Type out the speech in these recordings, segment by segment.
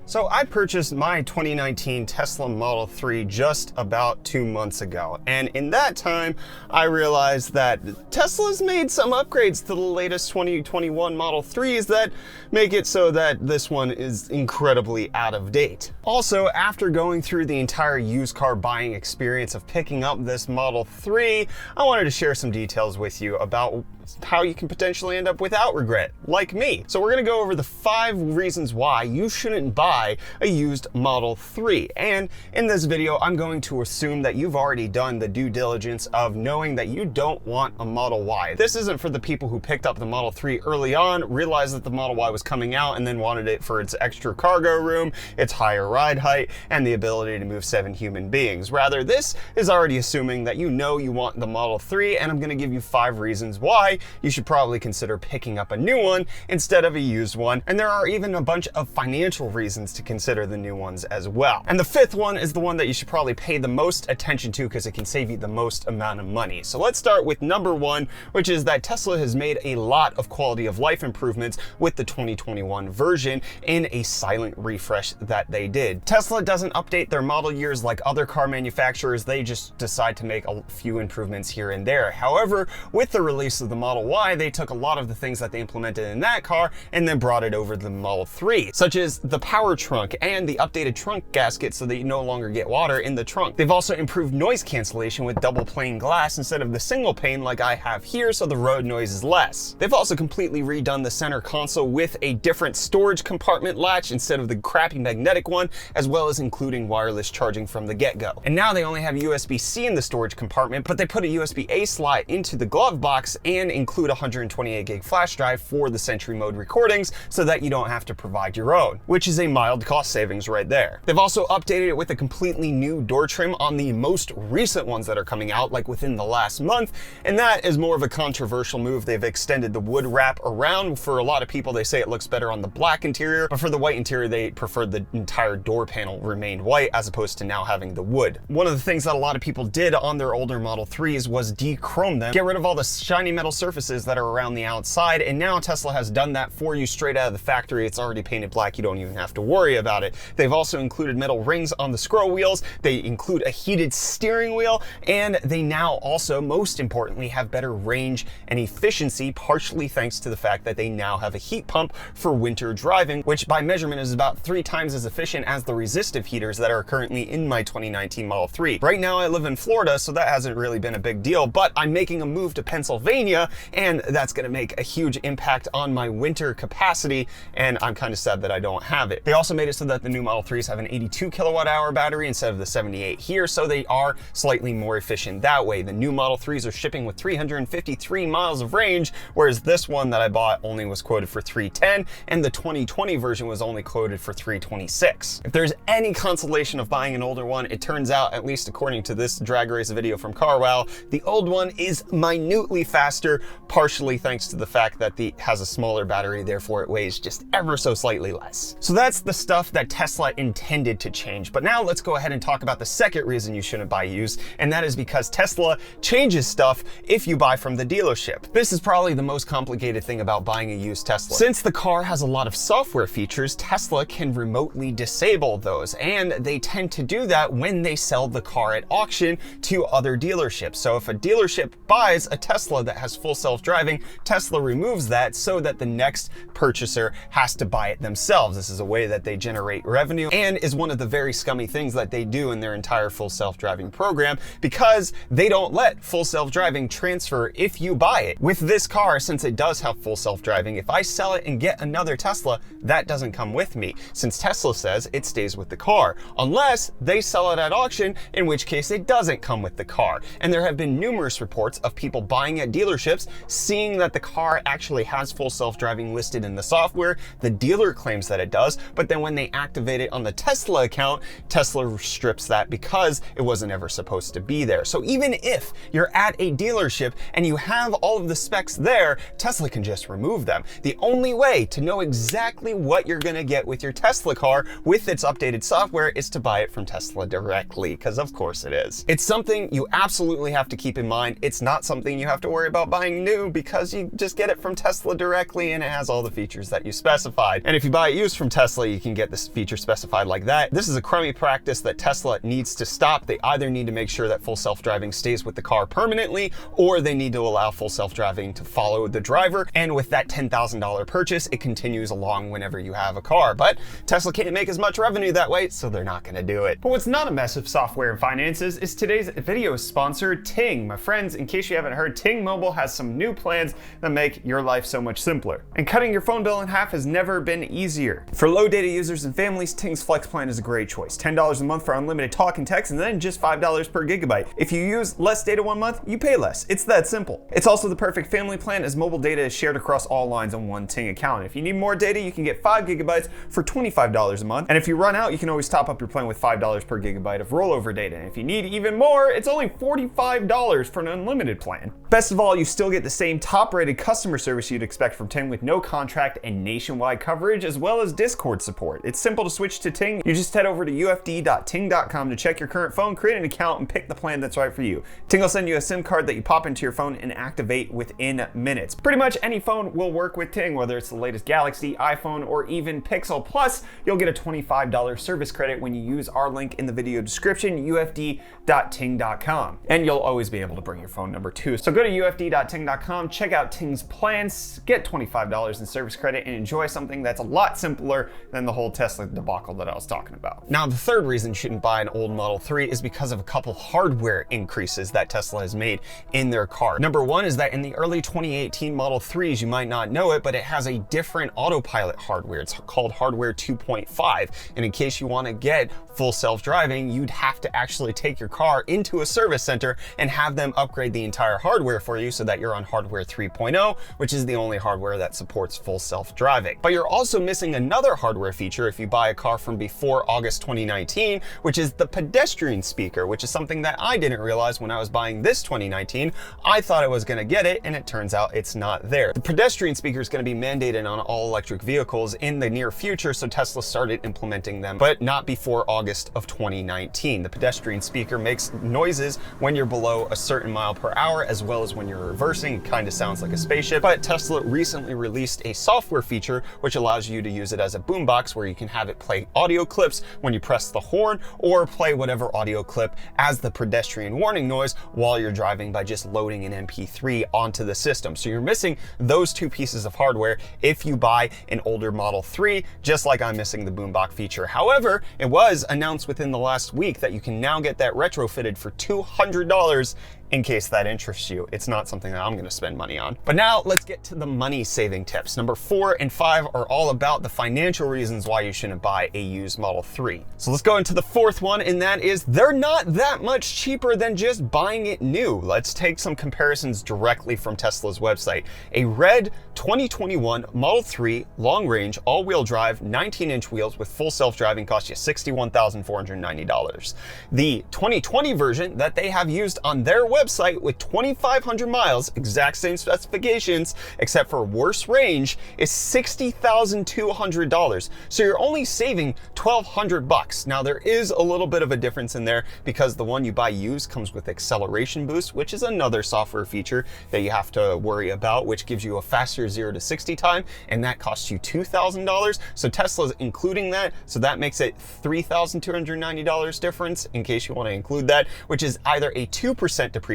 So I purchased my 2019 Tesla Model 3 just about 2 months ago. And in that time, I realized that Tesla's made some upgrades to the latest 2021 Model 3s that make it so that this one is incredibly out of date. Also, after going through the entire used car buying experience of picking up this Model 3, I wanted to share some details with you about how you can potentially end up without regret, like me. So we're gonna go over the 5 reasons why you shouldn't buy a used Model 3. And in this video, I'm going to assume that you've already done the due diligence of knowing that you don't want a Model Y. This isn't for the people who picked up the Model 3 early on, realized that the Model Y was coming out, and then wanted it for its extra cargo room, its higher ride height, and the ability to move 7 human beings. Rather, this is already assuming that you know you want the Model 3, and I'm gonna give you 5 reasons why you should probably consider picking up a new one instead of a used one. And there are even a bunch of financial reasons to consider the new ones as well. And the 5th one is the one that you should probably pay the most attention to because it can save you the most amount of money. So let's start with number 1, which is that Tesla has made a lot of quality of life improvements with the 2021 version in a silent refresh that they did. Tesla doesn't update their model years like other car manufacturers. They just decide to make a few improvements here and there. However, with the release of the Model Y, they took a lot of the things that they implemented in that car and then brought it over to the Model 3, such as the power trunk and the updated trunk gasket so that you no longer get water in the trunk. They've also improved noise cancellation with double pane glass instead of the single pane like I have here, so the road noise is less. They've also completely redone the center console with a different storage compartment latch instead of the crappy magnetic one, as well as including wireless charging from the get-go. And now they only have USB-C in the storage compartment, but they put a USB-A slot into the glove box and include a 128 gig flash drive for the Sentry mode recordings so that you don't have to provide your own, which is a mild cost savings right there. They've also updated it with a completely new door trim on the most recent ones that are coming out, like within the last month, and that is more of a controversial move. They've extended the wood wrap around. For a lot of people, they say it looks better on the black interior, but for the white interior, they preferred the entire door panel remained white as opposed to now having the wood. One of the things that a lot of people did on their older Model 3s was de-chrome them, get rid of all the shiny metal surfaces that are around the outside, and now Tesla has done that for you straight out of the factory. It's already painted black. You don't even have to worry about it. They've also included metal rings on the scroll wheels. They include a heated steering wheel, and they now also, most importantly, have better range and efficiency, partially thanks to the fact that they now have a heat pump for winter driving, which by measurement is about 3 times as efficient as the resistive heaters that are currently in my 2019 Model 3. Right now I live in Florida, so that hasn't really been a big deal, but I'm making a move to Pennsylvania, and that's going to make a huge impact on my winter capacity, and I'm kind of sad that I don't have it. They also made it so that the new Model 3s have an 82 kilowatt hour battery instead of the 78 here, so they are slightly more efficient that way. The new Model 3s are shipping with 353 miles of range, whereas this one that I bought only was quoted for 310, and the 2020 version was only quoted for 326. If there's any consolation of buying an older one, it turns out, at least according to this drag race video from CarWow, the old one is minutely faster, partially thanks to the fact that it has a smaller battery, therefore it weighs just ever so slightly less. So that's the stuff that Tesla intended to change. But now let's go ahead and talk about the second reason you shouldn't buy used, and that is because Tesla changes stuff if you buy from the dealership. This is probably the most complicated thing about buying a used Tesla. Since the car has a lot of software features, Tesla can remotely disable those, and they tend to do that when they sell the car at auction to other dealerships. So if a dealership buys a Tesla that has full self-driving, Tesla removes that so that the next purchaser has to buy it themselves. This is a way that they generate revenue and is one of the very scummy things that they do in their entire full self-driving program, because they don't let full self-driving transfer if you buy it. With this car, since it does have full self-driving, if I sell it and get another Tesla, that doesn't come with me, since Tesla says it stays with the car, unless they sell it at auction, in which case it doesn't come with the car. And there have been numerous reports of people buying at dealerships, seeing that the car actually has full self-driving listed in the software. The dealer claims that it does, but then when they activate it on the Tesla account, Tesla strips that because it wasn't ever supposed to be there. So even if you're at a dealership and you have all of the specs there, Tesla can just remove them. The only way to know exactly what you're gonna get with your Tesla car with its updated software is to buy it from Tesla directly, because of course it is. It's something you absolutely have to keep in mind. It's not something you have to worry about buying new, because you just get it from Tesla directly and it has all the features that you specified. And if you buy it used from Tesla, you can get this feature specified like that. This is a crummy practice that Tesla needs to stop. They either need to make sure that full self-driving stays with the car permanently, or they need to allow full self-driving to follow the driver. And with that $10,000 purchase, it continues along whenever you have a car. But Tesla can't make as much revenue that way, so they're not going to do it. But what's not a mess of software and finances is today's video sponsor, Ting. My friends, in case you haven't heard, Ting Mobile has some new plans that make your life so much simpler. And cutting your phone bill in half has never been easier. For low data users and families, Ting's Flex plan is a great choice. $10 a month for unlimited talk and text, and then just $5 per gigabyte. If you use less data one month, you pay less. It's that simple. It's also the perfect family plan, as mobile data is shared across all lines on one Ting account. If you need more data, you can get 5 gigabytes for $25 a month. And if you run out, you can always top up your plan with $5 per gigabyte of rollover data. And if you need even more, it's only $45 for an unlimited plan. Best of all, you still get the same top-rated customer service you'd expect from Ting, with no contract and nationwide coverage, as well as Discord support. It's simple to switch to Ting. You just head over to ufd.ting.com to check your current phone, create an account, and pick the plan that's right for you. Ting will send you a SIM card that you pop into your phone and activate within minutes. Pretty much any phone will work with Ting, whether it's the latest Galaxy, iPhone, or even Pixel. Plus, you'll get a $25 service credit when you use our link in the video description, ufd.ting.com. And you'll always be able to bring your phone number too. So go to ufd.ting.com, check out Ting's plans, get $25 in service credit, and enjoy something that's a lot simpler than the whole Tesla debacle that I was talking about. Now, the third reason you shouldn't buy an old Model 3 is because of a couple hardware increases that Tesla has made in their car. Number one is that in the early 2018 Model 3s, you might not know it, but it has a different autopilot hardware. It's called hardware 2.5. And in case you want to get full self-driving, you'd have to actually take your car into a service center and have them upgrade the entire hardware for you so that you're on hardware 3.0, which is the only hardware that supports full self-driving. But you're also missing another hardware feature if you buy a car from before August 2019, which is the pedestrian speaker, which is something that I didn't realize when I was buying this 2019. I thought I was going to get it, and it turns out it's not there. The pedestrian speaker is going to be mandated on all electric vehicles in the near future, so Tesla started implementing them, but not before August of 2019. The pedestrian speaker makes noises when you're below a certain mile per hour, as well as when you're reversing. It kind of sounds like a spaceship. But Tesla recently released a software feature which allows you to use it as a boombox, where you can have it play audio clips when you press the horn, or play whatever audio clip as the pedestrian warning noise while you're driving by just loading an MP3 onto the system. So you're missing those two pieces of hardware if you buy an older Model 3, just like I'm missing the boombox feature. However, it was announced within the last week that you can now get that retrofitted for $200 in case that interests you. It's not something that I'm going to spend money on. But now let's get to the money saving tips. Number 4 and 5 are all about the financial reasons why you shouldn't buy a used Model 3. So let's go into the fourth one, and that is they're not that much cheaper than just buying it new. Let's take some comparisons directly from Tesla's website. A red 2021 Model 3 long range all-wheel drive 19-inch wheels with full self-driving costs you $61,490. The 2020 version that they have used on their website with 2,500 miles, exact same specifications, except for worse range, is $60,200. So you're only saving $1,200. Now there is a little bit of a difference in there because the one you buy used comes with acceleration boost, which is another software feature that you have to worry about, which gives you a faster 0 to 60 time, and that costs you $2,000. So Tesla's including that, so that makes it $3,290 difference in case you want to include that, which is either a 2% depreciation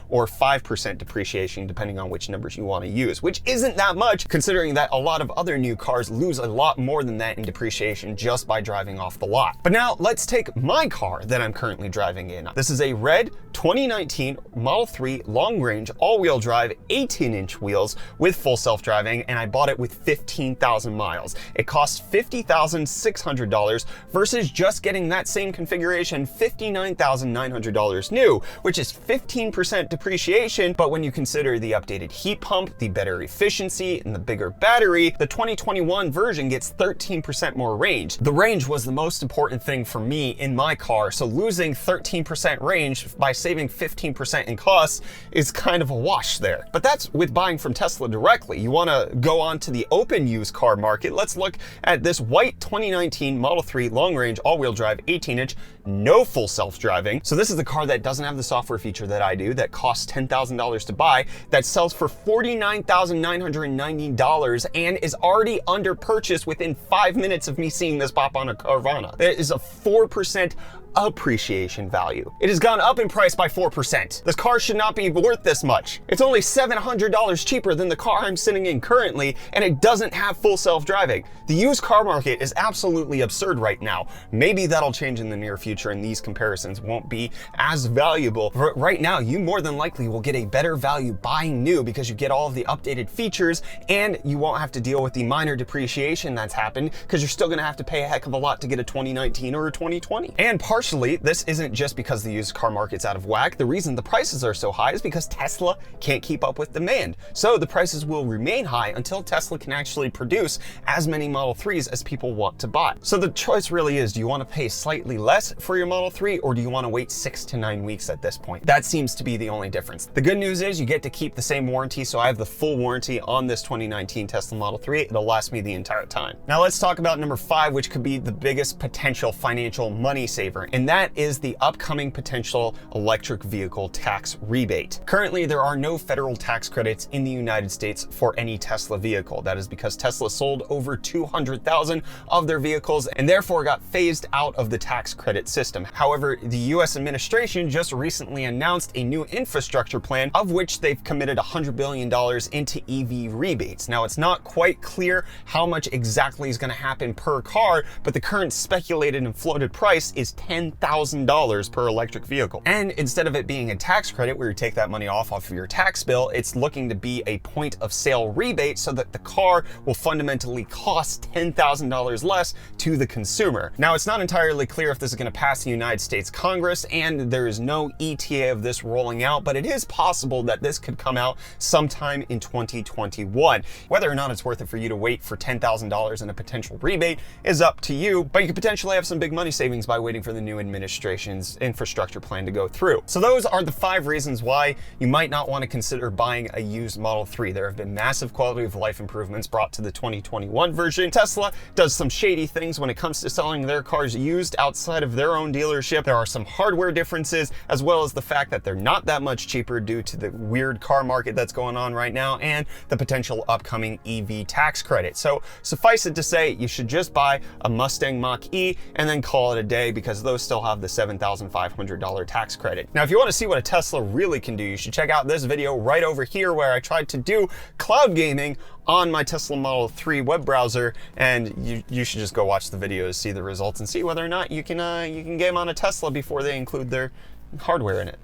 or 5% depreciation, depending on which numbers you want to use, which isn't that much considering that a lot of other new cars lose a lot more than that in depreciation just by driving off the lot. But now let's take my car that I'm currently driving in. This is a red 2019 Model 3 long range all-wheel drive 18-inch wheels with full self-driving, and I bought it with 15,000 miles. It costs $50,600 versus just getting that same configuration $59,900 new, which is 15% depreciation. But when you consider the updated heat pump, the better efficiency, and the bigger battery, the 2021 version gets 13% more range. The range was the most important thing for me in my car, so losing 13% range by saving 15% in costs is kind of a wash there. But that's with buying from Tesla directly. You want to go on to the open used car market. Let's look at this white 2019 Model 3 long range all-wheel drive 18-inch, no full self-driving. So this is the car that doesn't have the software feature feature that I do that costs $10,000 to buy that sells for $49,990 and is already under purchase within 5 minutes of me seeing this pop on a Carvana. There is a 4% appreciation value. It has gone up in price by 4%. This car should not be worth this much. It's only $700 cheaper than the car I'm sitting in currently, and it doesn't have full self-driving. The used car market is absolutely absurd right now. Maybe that'll change in the near future and these comparisons won't be as valuable. But right now, you more than likely will get a better value buying new because you get all of the updated features and you won't have to deal with the minor depreciation that's happened because you're still gonna have to pay a heck of a lot to get a 2019 or a 2020. And partially, this isn't just because the used car market's out of whack. The reason the prices are so high is because Tesla can't keep up with demand. So the prices will remain high until Tesla can actually produce as many Model 3s as people want to buy. So the choice really is, do you want to pay slightly less for your Model 3 or do you want to wait 6 to 9 weeks at this point? That seems to be the only difference. The good news is you get to keep the same warranty. So I have the full warranty on this 2019 Tesla Model 3. It'll last me the entire time. Now let's talk about number 5, which could be the biggest potential financial money saver. And that is the upcoming potential electric vehicle tax rebate. Currently, there are no federal tax credits in the United States for any Tesla vehicle. That is because Tesla sold over 200,000 of their vehicles and therefore got phased out of the tax credit system. However, the US administration just recently announced a new infrastructure plan of which they've committed $100 billion into EV rebates. Now, it's not quite clear how much exactly is going to happen per car, but the current speculated and floated price is $10,000 per electric vehicle. And instead of it being a tax credit where you take that money off of your tax bill, it's looking to be a point of sale rebate so that the car will fundamentally cost $10,000 less to the consumer. Now, it's not entirely clear if this is going to pass the United States Congress, and there is no ETA of this rolling out, but it is possible that this could come out sometime in 2021. Whether or not it's worth it for you to wait for $10,000 in a potential rebate is up to you, but you could potentially have some big money savings by waiting for the new administration's infrastructure plan to go through. So those are the 5 reasons why you might not want to consider buying a used Model 3. There have been massive quality of life improvements brought to the 2021 version. Tesla does some shady things when it comes to selling their cars used outside of their own dealership. There are some hardware differences, as well as the fact that they're not that much cheaper due to the weird car market that's going on right now and the potential upcoming EV tax credit. So suffice it to say, you should just buy a Mustang Mach-E and then call it a day because those still have the $7,500 tax credit. Now, if you want to see what a Tesla really can do, you should check out this video right over here where I tried to do cloud gaming on my Tesla Model 3 web browser, and you should just go watch the videos, see the results, and see whether or not you can game on a Tesla before they include their hardware in it.